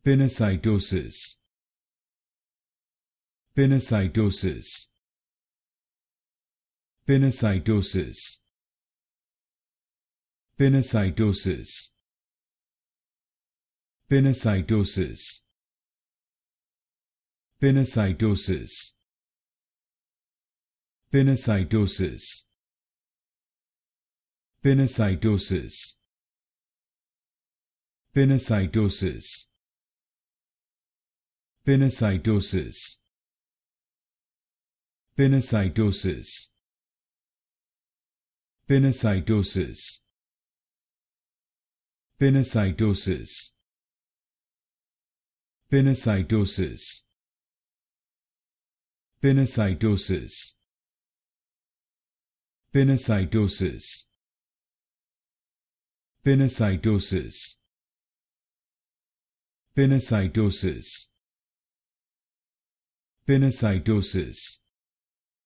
Pinocytosis. Pinocytosis. Pinocytosis. Pinocytosis. Pinocytosis. Pinocytosis. Pinocytosis. Pinocytosis. Pinocytosis. Pinocytosis. Pinocytosis. Pinocytosis. Pinocytosis. Pinocytosis. Pinocytosis. Pinocytosis. Pinocytosis. Pinocytosis. Pinocytosis.